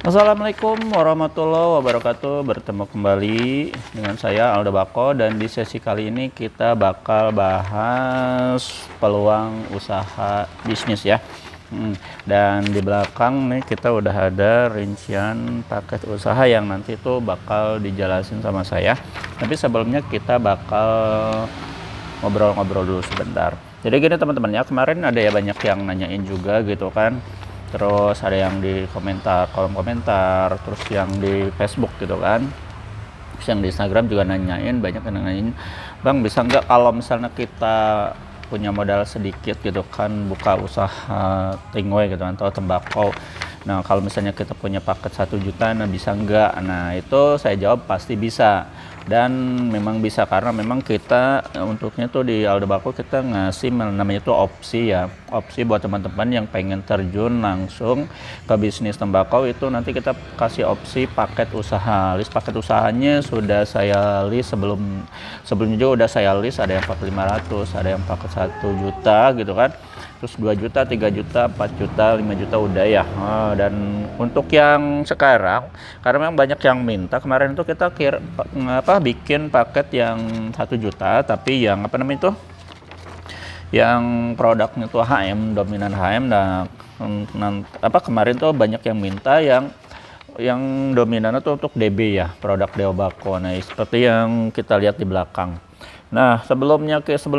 Assalamualaikum warahmatullahi wabarakatuh. Bertemu kembali dengan saya Aldo Bako, dan di sesi kali ini kita bakal bahas peluang usaha bisnis ya. Dan di belakang nih kita udah ada rincian paket usaha yang nanti tuh bakal dijelasin sama saya. Tapi sebelumnya kita bakal ngobrol-ngobrol dulu sebentar. Jadi gini teman-teman ya, kemarin ada ya banyak yang nanyain juga gitu kan. Terus ada yang di komentar, kolom komentar, terus yang di Facebook gitu kan. Terus yang di Instagram juga nanyain, banyak yang nanyain, "Bang, bisa nggak kalau misalnya kita punya modal sedikit gitu kan, buka usaha tingwe gitu kan, atau tembakau. Nah, kalau misalnya kita punya paket 1 juta, nah bisa nggak?" Nah, itu saya jawab pasti bisa. Dan memang bisa, karena memang kita untuknya tuh di Aldo Bako kita ngasih namanya tuh opsi ya. Opsi buat teman-teman yang pengen terjun langsung ke bisnis tembakau, itu nanti kita kasih opsi paket usaha. List paket usahanya sudah saya list sebelumnya juga udah saya list, ada yang paket 500, ada yang paket 1 juta gitu kan. Terus 2 juta, 3 juta, 4 juta, 5 juta udah ya. Dan untuk yang sekarang, karena memang banyak yang minta, kemarin itu kita bikin paket yang 1 juta, tapi yang yang produknya tuh HM, dominan HM. Nah, kemarin tuh banyak yang minta yang dominannya tuh untuk DB ya, produk Deo Bako. Nah, seperti yang kita lihat di belakang. Nah, sebelum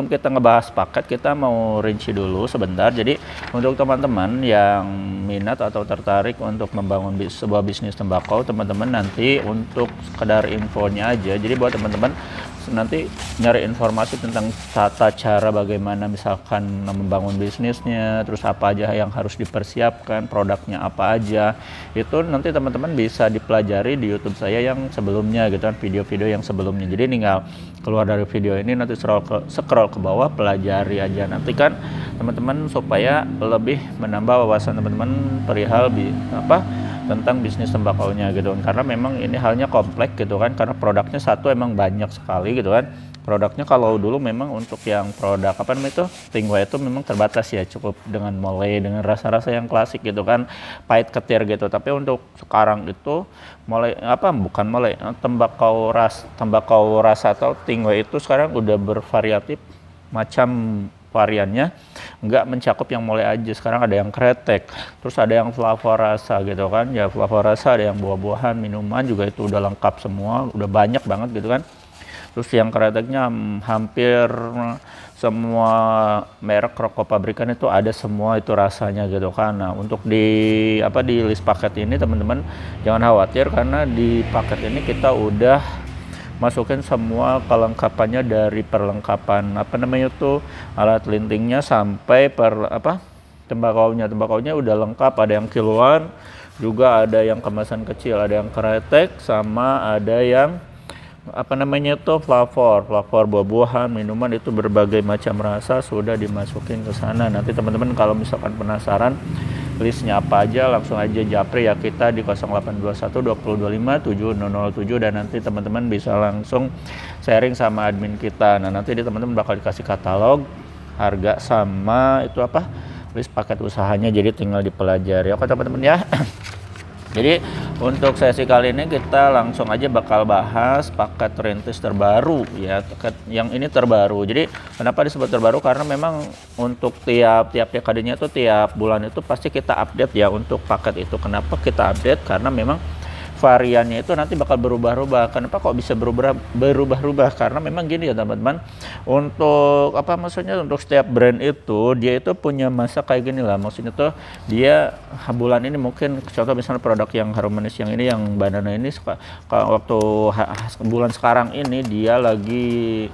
kita ngebahas paket, kita mau rinci dulu sebentar. Jadi untuk teman-teman yang minat atau tertarik untuk membangun sebuah bisnis tembakau, teman-teman nanti untuk sekedar infonya aja. Jadi buat teman-teman nanti nyari informasi tentang tata cara bagaimana misalkan membangun bisnisnya, terus apa aja yang harus dipersiapkan, produknya apa aja, itu nanti teman-teman bisa dipelajari di YouTube saya yang sebelumnya gitu kan, video-video yang sebelumnya. Jadi tinggal keluar dari video ini, nanti scroll ke bawah, pelajari aja. Nanti kan teman-teman supaya lebih menambah wawasan teman-teman perihal tentang bisnis tembakaunya gitu kan, karena memang ini halnya kompleks gitu kan, karena produknya satu emang banyak sekali gitu kan. Produknya kalau dulu memang untuk yang produk tingwe itu memang terbatas ya, cukup dengan mole, dengan rasa-rasa yang klasik gitu kan, pahit ketir gitu. Tapi untuk sekarang itu tembakau rasa atau tingwe itu sekarang udah bervariatif macam variannya, nggak mencakup yang mole aja. Sekarang ada yang kretek, terus ada yang flavor rasa gitu kan ya, flavor rasa, ada yang buah-buahan, minuman juga itu udah lengkap semua, udah banyak banget gitu kan. Terus yang kreteknya hampir semua merek rokok pabrikan itu ada semua itu rasanya gitu kan. Nah, untuk di list paket ini teman-teman jangan khawatir, karena di paket ini kita udah masukin semua kelengkapannya, dari perlengkapan alat lintingnya sampai tembakaunya udah lengkap. Ada yang kiloan juga, ada yang kemasan kecil, ada yang kretek, sama ada yang flavor buah-buahan, minuman, itu berbagai macam rasa sudah dimasukin ke sana. Nanti teman-teman kalau misalkan penasaran listnya apa aja, langsung aja japri ya kita di 0821 2025 7007, dan nanti teman-teman bisa langsung sharing sama admin kita. Nah, nanti teman-teman bakal dikasih katalog, harga, sama list paket usahanya, jadi tinggal dipelajari. Oke teman-teman ya. Jadi untuk sesi kali ini kita langsung aja bakal bahas paket rintis terbaru ya. Yang ini terbaru. Jadi kenapa disebut terbaru? Karena memang untuk tiap dekadenya itu, tiap bulan itu pasti kita update ya untuk paket itu. Kenapa kita update? Karena memang variannya itu nanti bakal berubah-ubah. Kenapa kok bisa berubah-ubah? Karena memang gini ya teman-teman, untuk untuk setiap brand itu dia itu punya masa kayak gini lah. Maksudnya tuh dia bulan ini mungkin contoh misalnya produk yang harum manis yang ini, yang banana ini, waktu bulan sekarang ini dia lagi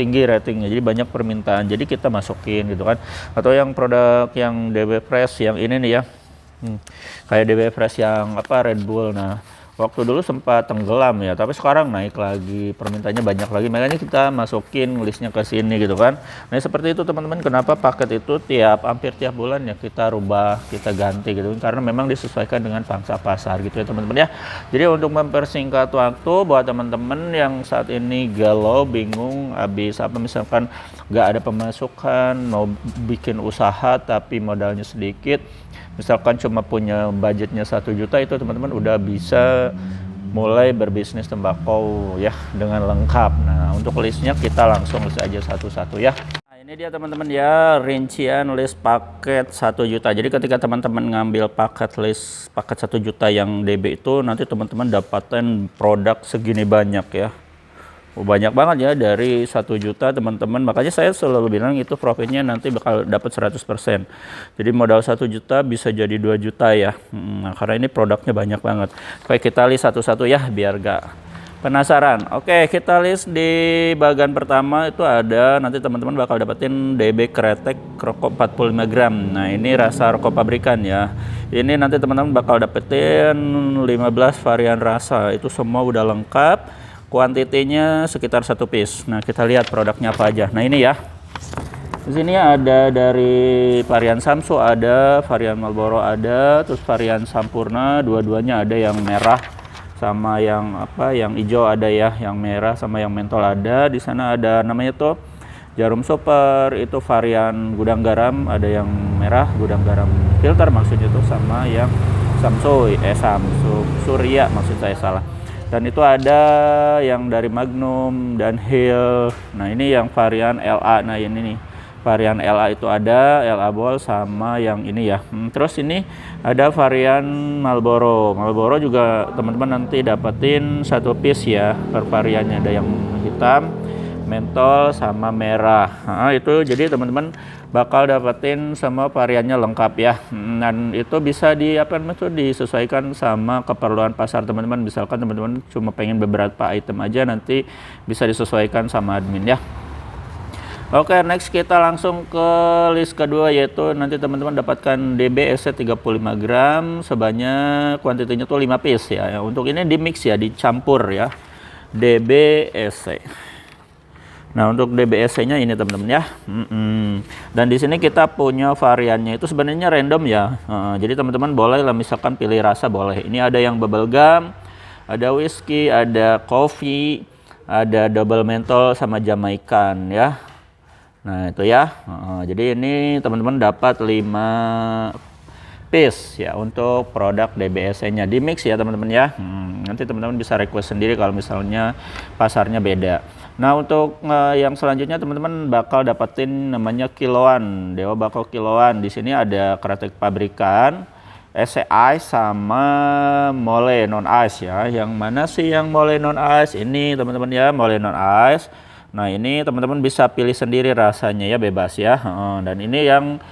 tinggi ratingnya, jadi banyak permintaan, jadi kita masukin gitu kan. Atau yang produk yang DB Fresh yang ini nih ya, kayak DB Fresh yang Red Bull. Nah, waktu dulu sempat tenggelam ya, tapi sekarang naik lagi, permintaannya banyak lagi, makanya kita masukin listnya ke sini gitu kan. Nah, seperti itu teman-teman, kenapa paket itu hampir tiap bulan ya kita rubah, kita ganti gitu, karena memang disesuaikan dengan pangsa pasar gitu ya teman-teman ya. Jadi untuk mempersingkat waktu buat teman-teman yang saat ini galau, bingung, habis misalkan nggak ada pemasukan, mau bikin usaha tapi modalnya sedikit, misalkan cuma punya budgetnya 1 juta, itu teman-teman udah bisa mulai berbisnis tembakau ya dengan lengkap. Nah, untuk listnya kita langsung list aja satu-satu ya. Nah, ini dia teman-teman ya, rincian list paket 1 juta. Jadi ketika teman-teman ngambil paket list paket 1 juta yang DB itu, nanti teman-teman dapatin produk segini banyak ya. Banyak banget ya, dari 1 juta teman-teman. Makanya saya selalu bilang itu profitnya nanti bakal dapat 100%. Jadi modal 1 juta bisa jadi 2 juta ya. Nah, karena ini produknya banyak banget. Oke, kita list satu-satu ya biar gak penasaran. Oke, kita list di bagian pertama itu ada, nanti teman-teman bakal dapetin DB Kretek rokok 45 gram. Nah, ini rasa rokok pabrikan ya. Ini nanti teman-teman bakal dapetin 15 varian rasa. Itu semua udah lengkap. Kuantitinya sekitar 1 piece. Nah, kita lihat produknya apa aja. Nah, ini ya. Di sini ada dari varian Samsu, ada varian Marlboro, ada terus varian Sampurna, dua-duanya ada, yang merah sama yang apa, yang hijau ada ya, yang merah sama yang mentol ada. Di sana ada namanya tuh Jarum Super, itu varian gudang garam, ada yang merah gudang garam filter maksudnya tuh, sama yang Samsu Surya maksud saya, salah. Dan itu ada yang dari Magnum dan Hill. Nah, ini yang varian LA. Nah, ini nih varian LA itu ada, LA Ball sama yang ini ya. Terus ini ada varian Marlboro. Marlboro juga teman-teman nanti dapetin 1 piece ya per variannya, ada yang hitam, mentol sama merah. Nah, itu jadi teman-teman bakal dapetin semua variannya lengkap ya. Dan itu bisa disesuaikan sama keperluan pasar teman-teman. Misalkan teman-teman cuma pengen beberapa item aja, nanti bisa disesuaikan sama admin ya. Oke, next kita langsung ke list kedua, yaitu nanti teman-teman dapatkan DB SC 35 gram sebanyak kuantitinya tuh 5 piece ya. Untuk ini di mix ya, dicampur ya. DB SC. Nah, untuk DBSC-nya ini teman-teman ya. Dan di sini kita punya variannya itu sebenarnya random ya. Jadi teman-teman boleh lah, misalkan pilih rasa boleh. Ini ada yang bubble gum, ada whiskey, ada coffee, ada double menthol sama Jamaican ya. Nah, itu ya. Jadi ini teman-teman dapat 5 piece ya untuk produk DBSC-nya. Di mix ya teman-teman ya. Nanti teman-teman bisa request sendiri kalau misalnya pasarnya beda. Nah, untuk yang selanjutnya teman-teman bakal dapetin namanya kiloan, Dewa Bako kiloan. Di sini ada Kretek pabrikan, SC Ice sama Mole non ice ya. Yang mana sih yang Mole non ice? Ini teman-teman ya, Mole non ice. Nah, ini teman-teman bisa pilih sendiri rasanya ya, bebas ya. Dan ini yang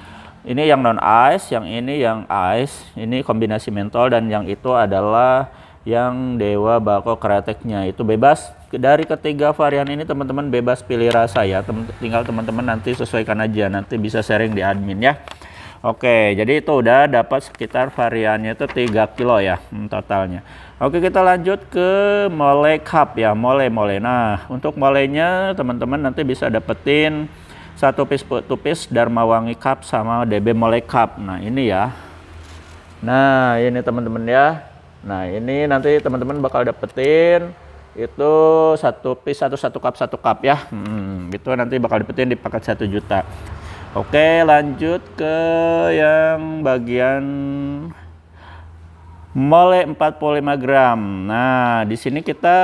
non ice, yang ini yang ice. Ini kombinasi mentol, dan yang itu adalah yang Dewa Bako Kreteknya. Itu bebas. Dari ketiga varian ini teman-teman bebas pilih rasa ya. Tinggal teman-teman nanti sesuaikan aja, nanti bisa sharing di admin ya. Oke, jadi itu udah dapat sekitar variannya itu 3 kilo ya totalnya. Oke, kita lanjut ke Mole Cup ya, Mole. Nah, untuk molenya teman-teman nanti bisa dapetin 1 piece Dharma Wangi Cup sama DB Mole Cup. Nah, ini ya. Nah, ini teman-teman ya. Nah, ini nanti teman-teman bakal dapetin itu 1 piece, satu cup ya. Itu nanti bakal dapetin di paket 1 juta. Oke, lanjut ke yang bagian Mole 45 gram. Nah, di sini kita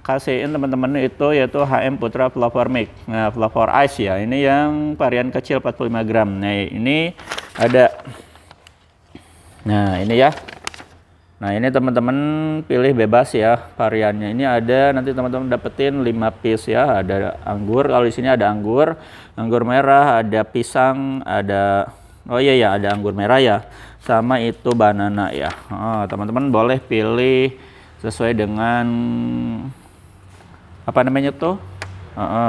kasihin teman-teman itu yaitu HM Putra Flavor Mix. Nah, Flavor Ice ya. Ini yang varian kecil 45 gram. Nah, ini ada. Nah, ini ya. Nah, ini teman-teman pilih bebas ya variannya. Ini ada, nanti teman-teman dapetin 5 piece ya. Ada anggur, kalau di sini ada anggur merah, ada pisang, ada, oh iya ya, ada anggur merah ya. Sama itu banana ya. Teman-teman boleh pilih sesuai dengan apa namanya tuh?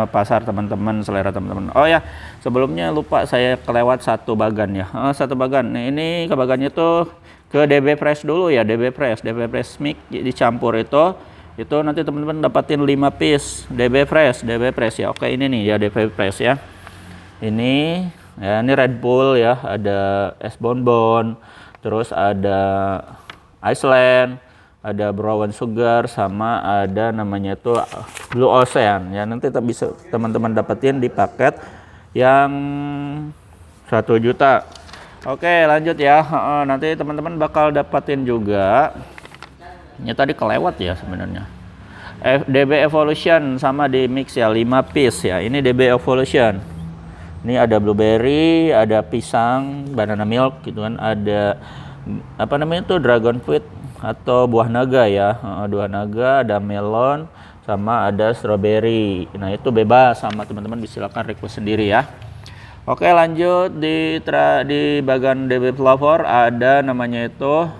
Pasar teman-teman, selera teman-teman. Oh ya, sebelumnya lupa saya kelewat satu bagan ya. Satu bagan. Nah, ini ke bagannya tuh ke DB Fresh dulu ya, DB Fresh mix dicampur itu nanti teman-teman dapatin 5 piece DB Fresh ya. Oke, ini nih ya DB Fresh ya. Ini ya, ini Red Bull ya, ada es bonbon, terus ada Iceland, ada Brown Sugar, sama ada namanya itu Blue Ocean ya. Nanti bisa teman-teman dapetin di paket yang 1 juta. Oke, lanjut ya. Nanti teman-teman bakal dapatin juga. Ini tadi kelewat ya sebenarnya. DB Evolution sama di mix ya, 5 piece ya. Ini DB Evolution. Ini ada blueberry, ada pisang, banana milk gitu kan, ada apa namanya itu dragon fruit atau buah naga ya. Buah naga, ada melon sama ada strawberry. Nah, itu bebas sama teman-teman, silakan request sendiri ya. Oke, lanjut di bagian DB flavor ada namanya itu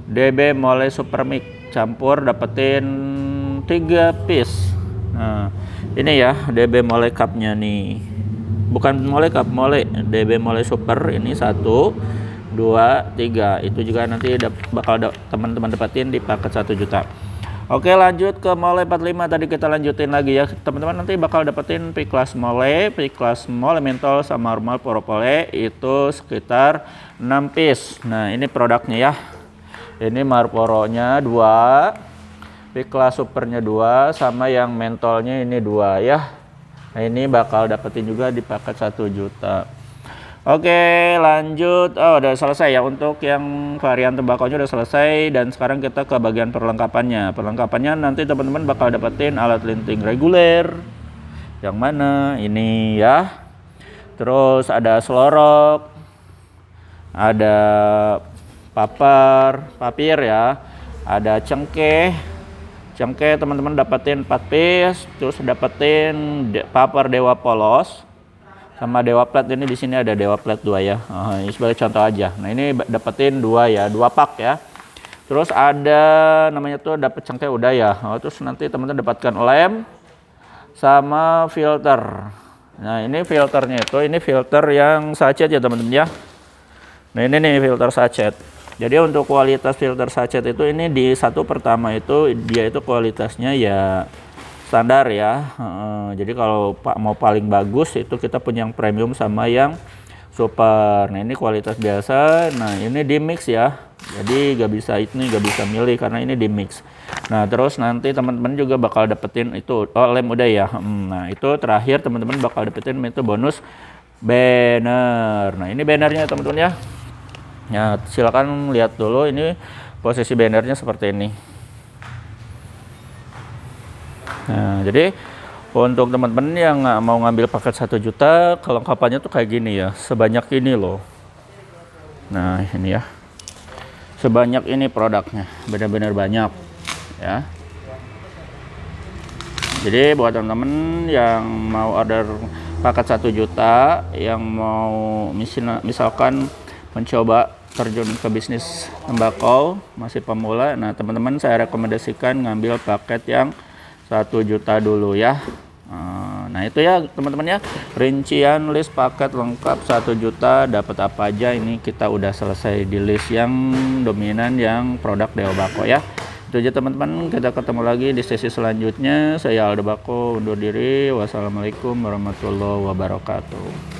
DB Mole Super Mix campur, dapetin 3 piece. Nah, ini ya DB Mole Cup-nya nih. Bukan Mole Cup, Mole DB Mole Super ini 1 2 3. Itu juga nanti bakal teman-teman dapetin di paket 1 juta. Oke, lanjut ke Mole 45. Tadi kita lanjutin lagi ya teman-teman, nanti bakal dapetin P-Class Mole mentol sama normal Propole itu sekitar 6 piece. Nah, ini produknya ya. Ini Marlboro-nya 2, P-Class Supernya 2, sama yang mentolnya ini 2 ya. Nah, ini bakal dapetin juga di paket 1 juta. Oke, lanjut. Udah selesai ya untuk yang varian tembakonya, udah selesai. Dan sekarang kita ke bagian perlengkapannya. Perlengkapannya nanti teman-teman bakal dapetin alat linting reguler. Yang mana? Ini ya. Terus ada selorok, ada papir ya, ada cengkeh teman-teman dapetin 4 piece. Terus dapetin paper dewa polos sama dewa plate. Ini di sini ada dewa plate 2 ya. Ini sebagai contoh aja. Nah, ini dapetin 2 ya, 2 pak ya. Terus ada namanya tuh dapet cengkeh udah ya. Terus nanti teman-teman dapatkan lem sama filter. Nah, ini filternya itu, ini filter yang sachet ya teman-teman ya. Nah, ini nih filter sachet. Jadi untuk kualitas filter sachet itu, ini di satu pertama itu dia itu kualitasnya ya standar ya. Jadi kalau mau paling bagus itu kita punya yang premium sama yang super. Nah, ini kualitas biasa. Nah, ini di mix ya. Jadi gak bisa milih karena ini di mix. Nah, terus nanti teman-teman juga bakal dapetin itu lem udah ya. Nah, itu terakhir teman-teman bakal dapetin itu bonus banner. Nah, ini bannernya teman-teman ya. Ya, silakan lihat dulu ini posisi bannernya seperti ini. Nah, jadi untuk teman-teman yang mau ngambil paket 1 juta, kelengkapannya tuh kayak gini ya, sebanyak ini loh. Nah, ini ya, sebanyak ini produknya, benar-benar banyak ya. Jadi buat teman-teman yang mau order paket 1 juta, yang mau misalkan mencoba terjun ke bisnis tembakau, masih pemula, nah teman-teman saya rekomendasikan ngambil paket yang 1 juta dulu ya. Nah, itu ya teman-teman ya, rincian list paket lengkap 1 juta dapat apa aja. Ini kita udah selesai di list yang dominan yang produk Dewa Bako ya. Itu aja teman-teman, kita ketemu lagi di sesi selanjutnya. Saya Aldo Bako undur diri. Wassalamualaikum warahmatullahi wabarakatuh.